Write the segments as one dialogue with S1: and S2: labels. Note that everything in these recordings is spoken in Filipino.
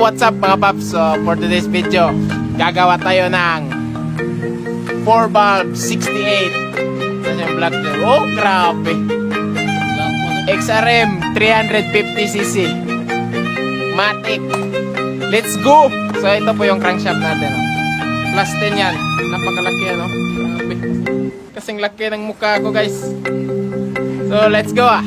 S1: what's up mga paps? So, for today's video, gagawa tayo ng 4 valve 68. Saan yung black nyo? Oh, grabe! XRM 350cc Matic. Let's go! So, ito po yung crankshaft natin. Oh. Plus 10 yan. Napakalaki yan. Oh. Grabe. Kasing laki ng mukha ko, guys. So, let's go ah!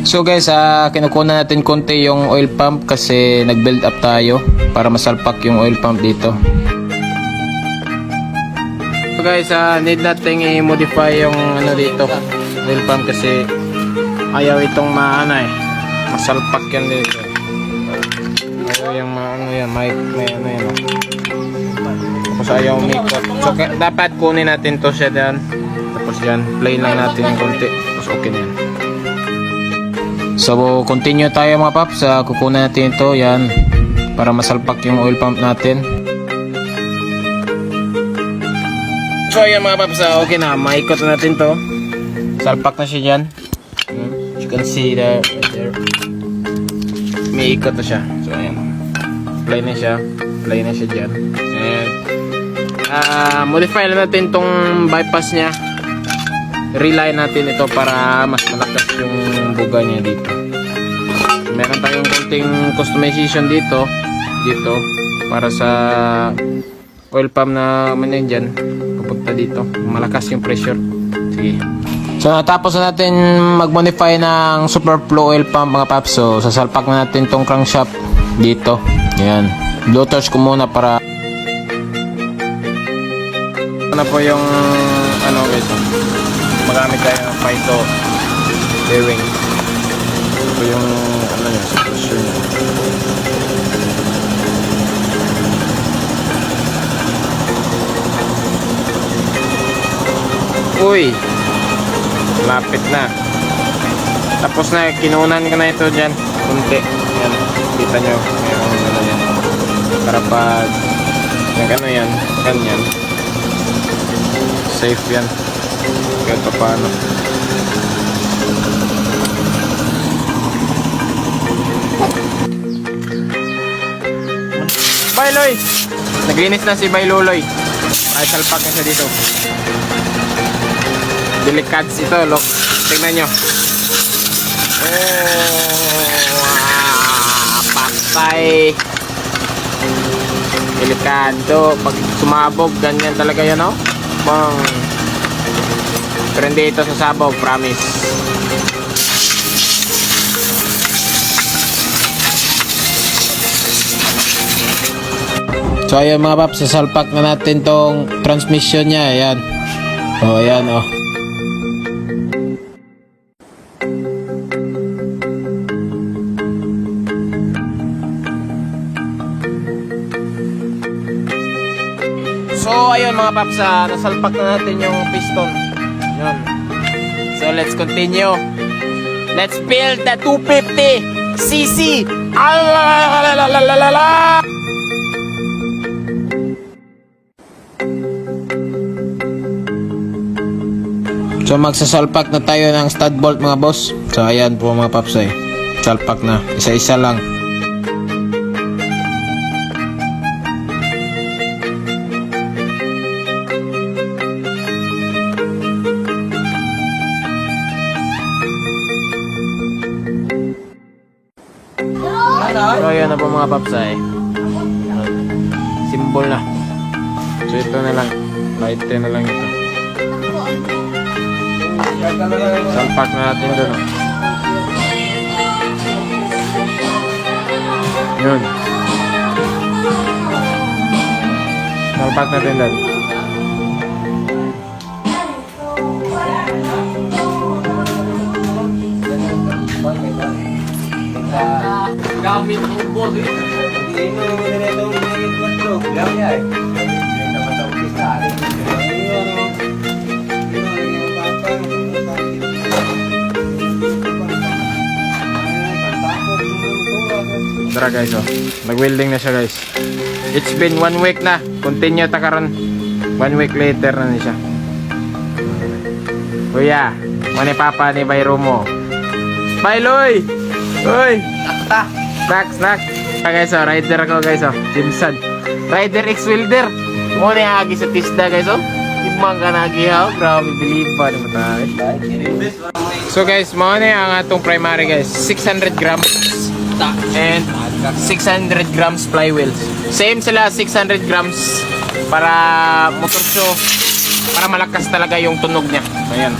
S2: So guys, kinukunan natin konti yung oil pump kasi nag-build up tayo para masalpak yung oil pump dito. So guys, need nating i-modify yung ano dito, oil pump kasi ayaw itong masalpak yan dito. Ayaw yung may ano yan. Tapos ayaw umikot. So dapat kunin natin to siya dyan. Tapos dyan, play lang natin yung konti. Tapos okay na yan. So continue tayo mga paps, kukunan natin ito yan para masalpak yung oil pump natin. So yan mga paps, okay na, maikot na natin to. Salpak na siya dyan. You can see that right there. May ikot na siya. So ayan, play na siya dyan. And modify na natin tong bypass nya. Reline natin ito para mas malakas yung buga niya dito. Meron tayong konting customization dito para sa oil pump na manyan dyan pupunta dito, malakas yung pressure. Sige. So natapos na natin mag-modify ng super flow oil pump mga paps. So sasalpak na natin tong crankshaft dito. Yan, blow torch ko muna para ano po yung ano guys, magamit tayo ng Pito bearing. Ito yung ano niya, pressure niya. Uy, lapit na. Tapos na, kinunan ko na ito dyan kunti. Yan, kita nyo mayroong ano yan para pag ano yan, ganyan safe yan kahit pa paano. Bayloy! Naglinis na si Bayluloy. Ay, salpak na siya dito. Delicats ito, look. Tignan nyo. Patay. Delikado. Pag sumabog, ganyan talaga yan, oh. Bang. Pero hindi ito sasabog, promise. So ayun mga paps, sasalpak na natin tong transmission niya. Ayan. O ayan o.
S1: So ayun mga paps, nasalpak na natin yung piston. Yun. So let's continue. Let's build the 250cc. Alalalalalalala.
S2: So magsasalpak na tayo ng stud bolt mga boss. So ayan po mga paps ay. Salpak na. Isa-isa lang.
S1: So ayan na po mga paps ay. Symbol na. So ito na lang. Lighten na lang ito. Salpak na natin doon. Yun. Salpak natin doon. Gamit ang boss eh. Hindi mo naman ito ulit mo. Gamit niya eh. Hindi ka matawag sa akin. Tara guys, oh. Nag-welding na siya guys. It's been 1 week na. Continue takaran. 1 week later na siya. Kuya, mani papa ni Bayro mo. Bayloy! Uy!
S3: Takta!
S2: Snack. Guys, oh, rider ako guys, oh. Jimson. Rider X Wilder. Mo na agi sa tisda guys, oh. Ibang ka nagi ha. Grabe, believe ba naman tayo. So guys, mo na ang atong primary guys. 600 grams. And 600 grams flywheels. Same sila, 600 grams para motor show. Para malakas talaga yung tunog niya. Ayan.